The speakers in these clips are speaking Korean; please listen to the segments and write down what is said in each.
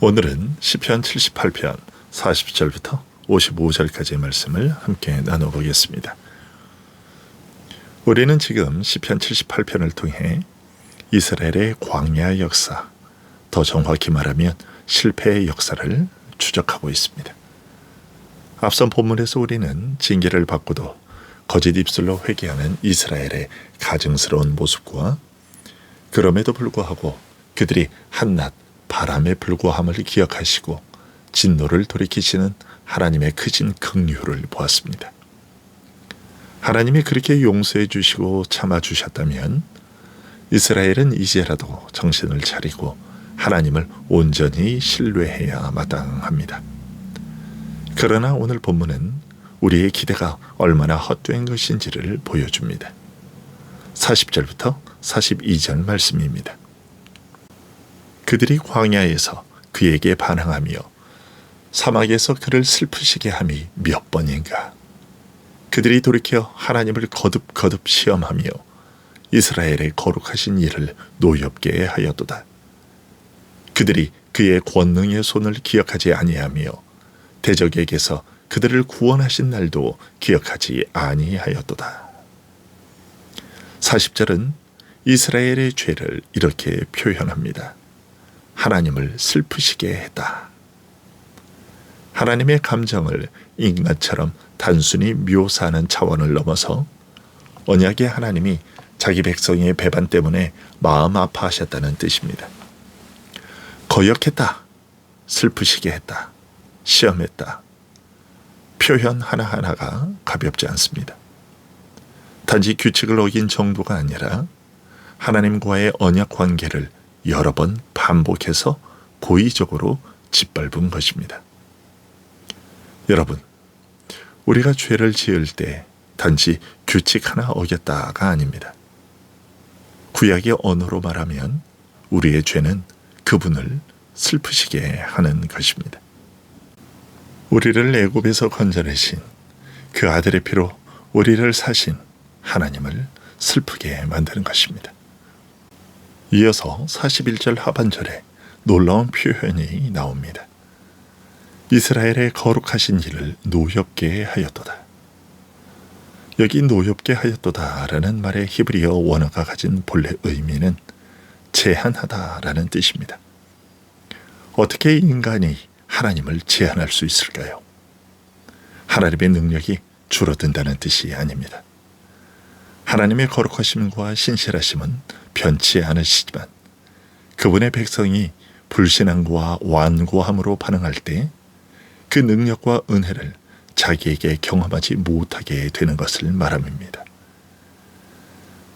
오늘은 시편 78편 40절부터 55절까지의 말씀을 함께 나눠보겠습니다. 우리는 지금 시편 78편을 통해 이스라엘의 광야 역사, 더 정확히 말하면 실패의 역사를 추적하고 있습니다. 앞선 본문에서 우리는 징계를 받고도 거짓 입술로 회개하는 이스라엘의 가증스러운 모습과 그럼에도 불구하고 그들이 한낱 바람에 불과함을 기억하시고 진노를 돌이키시는 하나님의 크신 긍휼을 보았습니다. 하나님이 그렇게 용서해 주시고 참아 주셨다면 이스라엘은 이제라도 정신을 차리고 하나님을 온전히 신뢰해야 마땅합니다. 그러나 오늘 본문은 우리의 기대가 얼마나 헛된 것인지를 보여줍니다. 40절부터 42절 말씀입니다. 그들이 광야에서 그에게 반항하며 사막에서 그를 슬프시게 함이 몇 번인가. 그들이 돌이켜 하나님을 거듭 시험하며 이스라엘의 거룩하신 일을 노엽게 하였도다. 그들이 그의 권능의 손을 기억하지 아니하며 대적에게서 그들을 구원하신 날도 기억하지 아니하였도다. 40절은 이스라엘의 죄를 이렇게 표현합니다. 하나님을 슬프시게 했다. 하나님의 감정을 인간처럼 단순히 묘사하는 차원을 넘어서 언약의 하나님이 자기 백성의 배반 때문에 마음 아파하셨다는 뜻입니다. 거역했다, 슬프시게 했다, 시험했다. 표현 하나하나가 가볍지 않습니다. 단지 규칙을 어긴 정도가 아니라 하나님과의 언약 관계를 여러 번 반복해서 고의적으로 짓밟은 것입니다. 여러분, 우리가 죄를 지을 때 단지 규칙 하나 어겼다가 아닙니다. 구약의 언어로 말하면 우리의 죄는 그분을 슬프시게 하는 것입니다. 우리를 애굽에서 건져내신 그 아들의 피로 우리를 사신 하나님을 슬프게 만드는 것입니다. 이어서 41절 하반절에 놀라운 표현이 나옵니다. 이스라엘의 거룩하신 일을 노엽게 하였도다. 여기 노엽게 하였도다라는 말의 히브리어 원어가 가진 본래 의미는 제한하다라는 뜻입니다. 어떻게 인간이 하나님을 제한할 수 있을까요? 하나님의 능력이 줄어든다는 뜻이 아닙니다. 하나님의 거룩하심과 신실하심은 변치 않으시지만 그분의 백성이 불신앙과 완고함으로 반응할 때 그 능력과 은혜를 자기에게 경험하지 못하게 되는 것을 말합니다.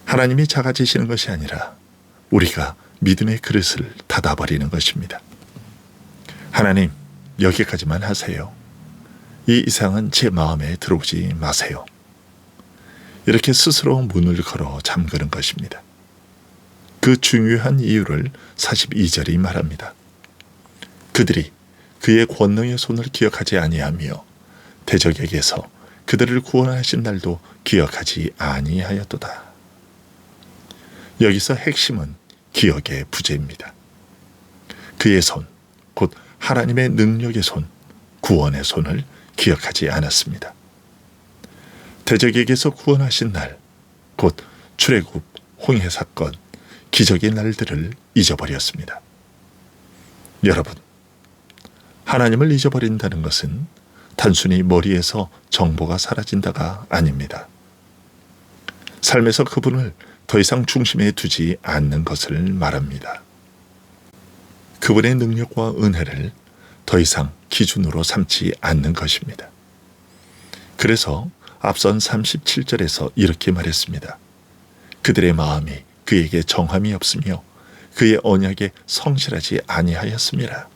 하나님이 작아지시는 것이 아니라 우리가 믿음의 그릇을 닫아버리는 것입니다. 하나님, 여기까지만 하세요. 이 이상은 제 마음에 들어오지 마세요. 이렇게 스스로 문을 걸어 잠그는 것입니다. 그 중요한 이유를 42절이 말합니다. 그들이 그의 권능의 손을 기억하지 아니하며 대적에게서 그들을 구원하신 날도 기억하지 아니하였도다. 여기서 핵심은 기억의 부재입니다. 그의 손, 곧 하나님의 능력의 손, 구원의 손을 기억하지 않았습니다. 대적에게서 구원하신 날, 곧 출애굽, 홍해 사건, 기적의 날들을 잊어버렸습니다. 여러분, 하나님을 잊어버린다는 것은 단순히 머리에서 정보가 사라진다가 아닙니다. 삶에서 그분을 더 이상 중심에 두지 않는 것을 말합니다. 그분의 능력과 은혜를 더 이상 기준으로 삼지 않는 것입니다. 그래서 앞선 37절에서 이렇게 말했습니다. 그들의 마음이 그에게 정함이 없으며 그의 언약에 성실하지 아니하였습니다.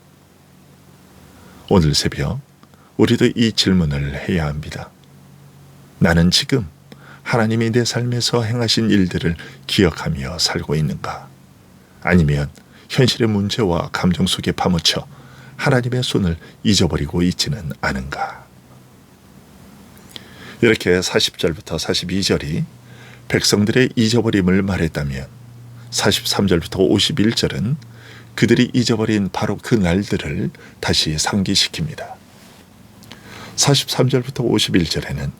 오늘 새벽 우리도 이 질문을 해야 합니다. 나는 지금 하나님이 내 삶에서 행하신 일들을 기억하며 살고 있는가? 아니면 현실의 문제와 감정 속에 파묻혀 하나님의 손을 잊어버리고 있지는 않은가? 이렇게 40절부터 42절이 백성들의 잊어버림을 말했다면 43절부터 51절은 그들이 잊어버린 바로 그 날들을 다시 상기시킵니다. 43절부터 51절에는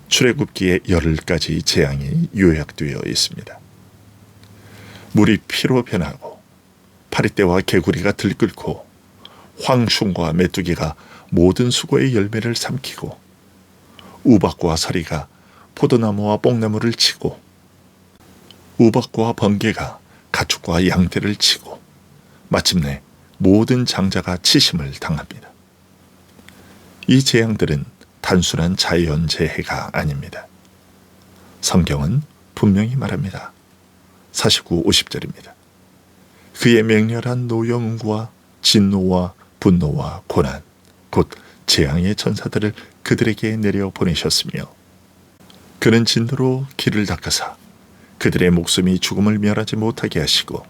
출애굽기의 열흘까지 재앙이 요약되어 있습니다. 물이 피로 변하고 파리떼와 개구리가 들끓고 황충과 메뚜기가 모든 수고의 열매를 삼키고 우박과 서리가 포도나무와 뽕나무를 치고 우박과 번개가 가축과 양떼를 치고 마침내 모든 장자가 치심을 당합니다. 이 재앙들은 단순한 자연재해가 아닙니다. 성경은 분명히 말합니다. 49, 50절입니다. 그의 맹렬한 노여움과 진노와 분노와 고난, 곧 재앙의 천사들을 그들에게 내려 보내셨으며 그는 진노로 길을 닦으사 그들의 목숨이 죽음을 멸하지 못하게 하시고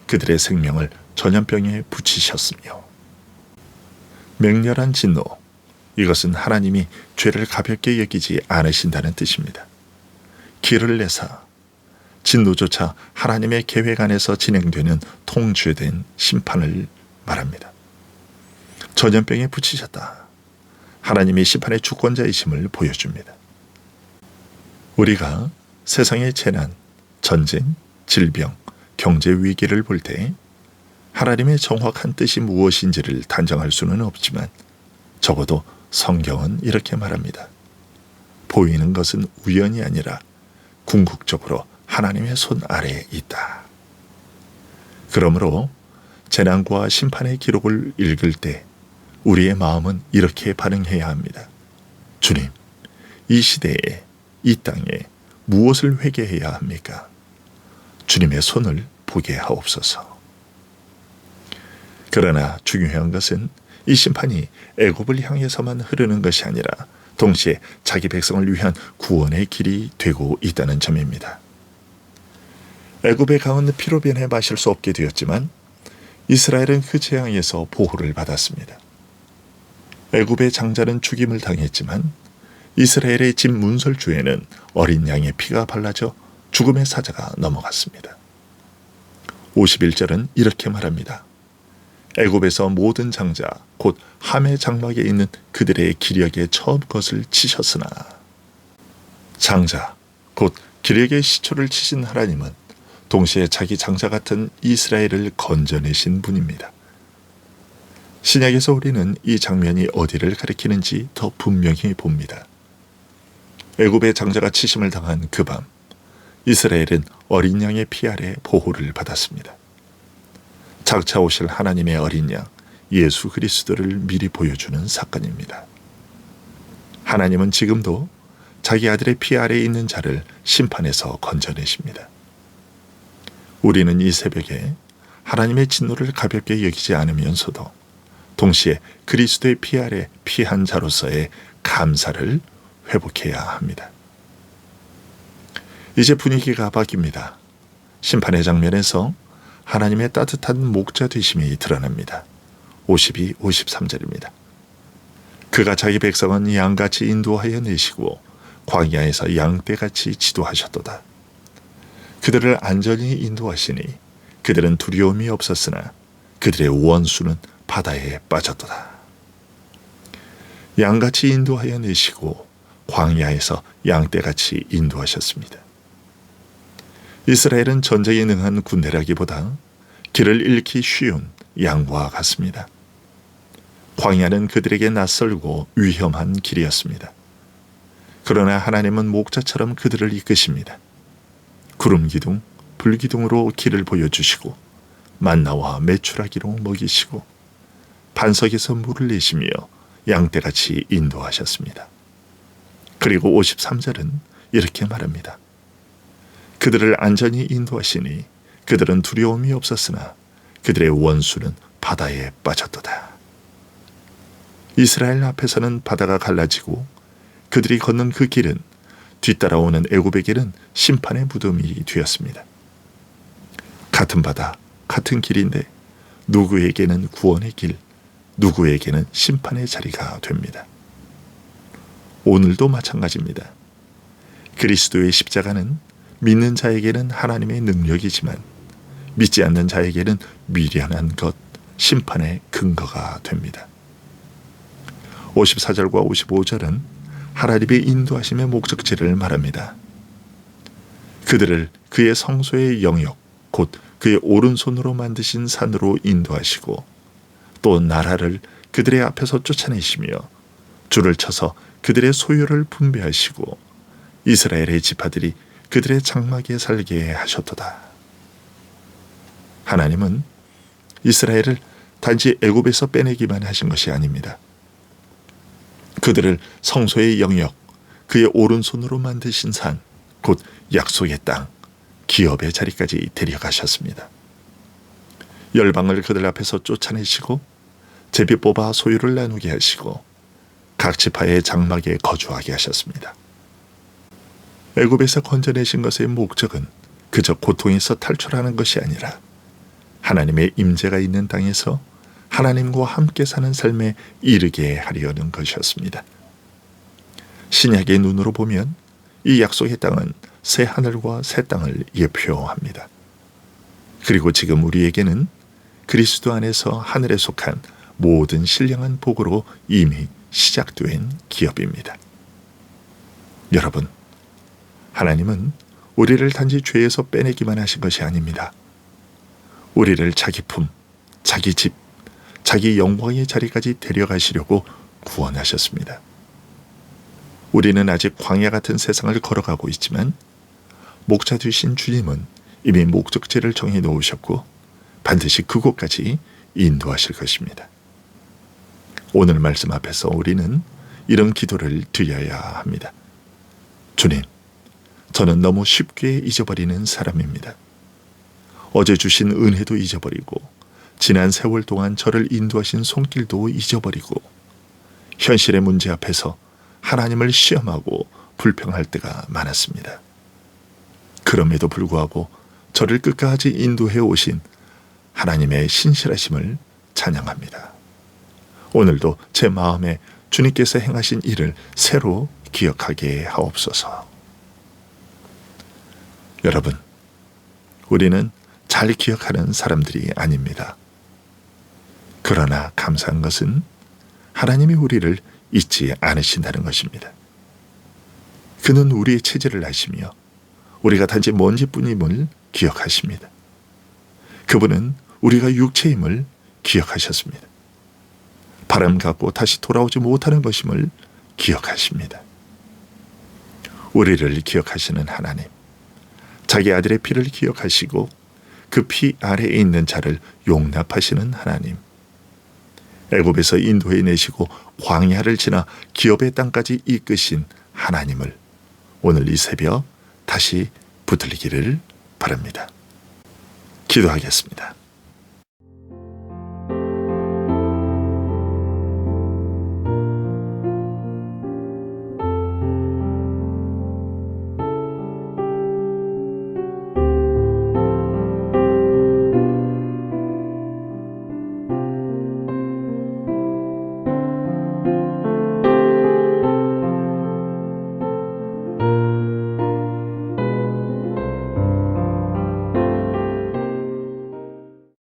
그들의 생명을 전염병에 붙이셨으며 맹렬한 진노, 이것은 하나님이 죄를 가볍게 여기지 않으신다는 뜻입니다. 길을 내사 진노조차 하나님의 계획 안에서 진행되는 통죄된 심판을 말합니다. 전염병에 붙이셨다. 하나님이 심판의 주권자이심을 보여줍니다. 우리가 세상의 재난, 전쟁, 질병, 경제 위기를 볼 때 하나님의 정확한 뜻이 무엇인지를 단정할 수는 없지만 적어도 성경은 이렇게 말합니다. 보이는 것은 우연이 아니라 궁극적으로 하나님의 손 아래에 있다. 그러므로 재난과 심판의 기록을 읽을 때 우리의 마음은 이렇게 반응해야 합니다. 주님, 이 시대에, 이 땅에 무엇을 회개해야 합니까? 주님의 손을 보게 하옵소서. 그러나 중요한 것은 이 심판이 애굽을 향해서만 흐르는 것이 아니라 동시에 자기 백성을 위한 구원의 길이 되고 있다는 점입니다. 애굽의 강은 피로 변해 마실 수 없게 되었지만 이스라엘은 그 재앙에서 보호를 받았습니다. 애굽의 장자는 죽임을 당했지만 이스라엘의 집 문설주에는 어린 양의 피가 발라져 죽음의 사자가 넘어갔습니다. 51절은 이렇게 말합니다. 애굽에서 모든 장자 곧 함의 장막에 있는 그들의 기력의 처음 것을 치셨으나 장자 곧 기력의 시초를 치신 하나님은 동시에 자기 장자 같은 이스라엘을 건져내신 분입니다. 신약에서 우리는 이 장면이 어디를 가리키는지 더 분명히 봅니다. 애굽의 장자가 치심을 당한 그 밤 이스라엘은 어린 양의 피 아래 보호를 받았습니다. 장차 오실 하나님의 어린 양 예수 그리스도를 미리 보여주는 사건입니다. 하나님은 지금도 자기 아들의 피 아래에 있는 자를 심판에서 건져내십니다. 우리는 이 새벽에 하나님의 진노를 가볍게 여기지 않으면서도 동시에 그리스도의 피 아래 피한 자로서의 감사를 회복해야 합니다. 이제 분위기가 바뀝니다. 심판의 장면에서 하나님의 따뜻한 목자 되심이 드러납니다. 52, 53절입니다. 그가 자기 백성은 양같이 인도하여 내시고 광야에서 양떼같이 지도하셨도다. 그들을 안전히 인도하시니 그들은 두려움이 없었으나 그들의 원수는 바다에 빠졌도다. 양같이 인도하여 내시고 광야에서 양떼같이 인도하셨습니다. 이스라엘은 전쟁에 능한 군대라기보다 길을 잃기 쉬운 양과 같습니다. 광야는 그들에게 낯설고 위험한 길이었습니다. 그러나 하나님은 목자처럼 그들을 이끄십니다. 구름기둥, 불기둥으로 길을 보여주시고 만나와 메추라기로 먹이시고 반석에서 물을 내시며 양떼같이 인도하셨습니다. 그리고 53절은 이렇게 말합니다. 그들을 안전히 인도하시니 그들은 두려움이 없었으나 그들의 원수는 바다에 빠졌도다. 이스라엘 앞에서는 바다가 갈라지고 그들이 걷는 그 길은 뒤따라오는 애굽에게는 심판의 무덤이 되었습니다. 같은 바다, 같은 길인데 누구에게는 구원의 길, 누구에게는 심판의 자리가 됩니다. 오늘도 마찬가지입니다. 그리스도의 십자가는 믿는 자에게는 하나님의 능력이지만 믿지 않는 자에게는 미련한 것, 심판의 근거가 됩니다. 54절과 55절은 하나님의 인도하심의 목적지를 말합니다. 그들을 그의 성소의 영역, 곧 그의 오른손으로 만드신 산으로 인도하시고 또 나라를 그들의 앞에서 쫓아내시며 줄을 쳐서 그들의 소유를 분배하시고 이스라엘의 지파들이 그들의 장막에 살게 하셨도다. 하나님은 이스라엘을 단지 애굽에서 빼내기만 하신 것이 아닙니다. 그들을 성소의 영역, 그의 오른손으로 만드신 산, 곧 약속의 땅, 기업의 자리까지 데려가셨습니다. 열방을 그들 앞에서 쫓아내시고 제비 뽑아 소유를 나누게 하시고 각 지파의 장막에 거주하게 하셨습니다. 애굽에서 건져내신 것의 목적은 그저 고통에서 탈출하는 것이 아니라 하나님의 임재가 있는 땅에서 하나님과 함께 사는 삶에 이르게 하려는 것이었습니다. 신약의 눈으로 보면 이 약속의 땅은 새 하늘과 새 땅을 예표합니다. 그리고 지금 우리에게는 그리스도 안에서 하늘에 속한 모든 신령한 복으로 이미 시작된 기업입니다. 여러분, 하나님은 우리를 단지 죄에서 빼내기만 하신 것이 아닙니다. 우리를 자기 품, 자기 집, 자기 영광의 자리까지 데려가시려고 구원하셨습니다. 우리는 아직 광야 같은 세상을 걸어가고 있지만 목자 되신 주님은 이미 목적지를 정해 놓으셨고 반드시 그곳까지 인도하실 것입니다. 오늘 말씀 앞에서 우리는 이런 기도를 드려야 합니다. 주님, 저는 너무 쉽게 잊어버리는 사람입니다. 어제 주신 은혜도 잊어버리고 지난 세월 동안 저를 인도하신 손길도 잊어버리고 현실의 문제 앞에서 하나님을 시험하고 불평할 때가 많았습니다. 그럼에도 불구하고 저를 끝까지 인도해 오신 하나님의 신실하심을 찬양합니다. 오늘도 제 마음에 주님께서 행하신 일을 새로 기억하게 하옵소서. 여러분, 우리는 잘 기억하는 사람들이 아닙니다. 그러나 감사한 것은 하나님이 우리를 잊지 않으신다는 것입니다. 그는 우리의 체질을 아시며 우리가 단지 먼지뿐임을 기억하십니다. 그분은 우리가 육체임을 기억하셨습니다. 바람 같고 다시 돌아오지 못하는 것임을 기억하십니다. 우리를 기억하시는 하나님, 자기 아들의 피를 기억하시고 그 피 아래에 있는 자를 용납하시는 하나님, 애굽에서 인도해 내시고 광야를 지나 기업의 땅까지 이끄신 하나님을 오늘 이 새벽 다시 붙들리기를 바랍니다. 기도하겠습니다.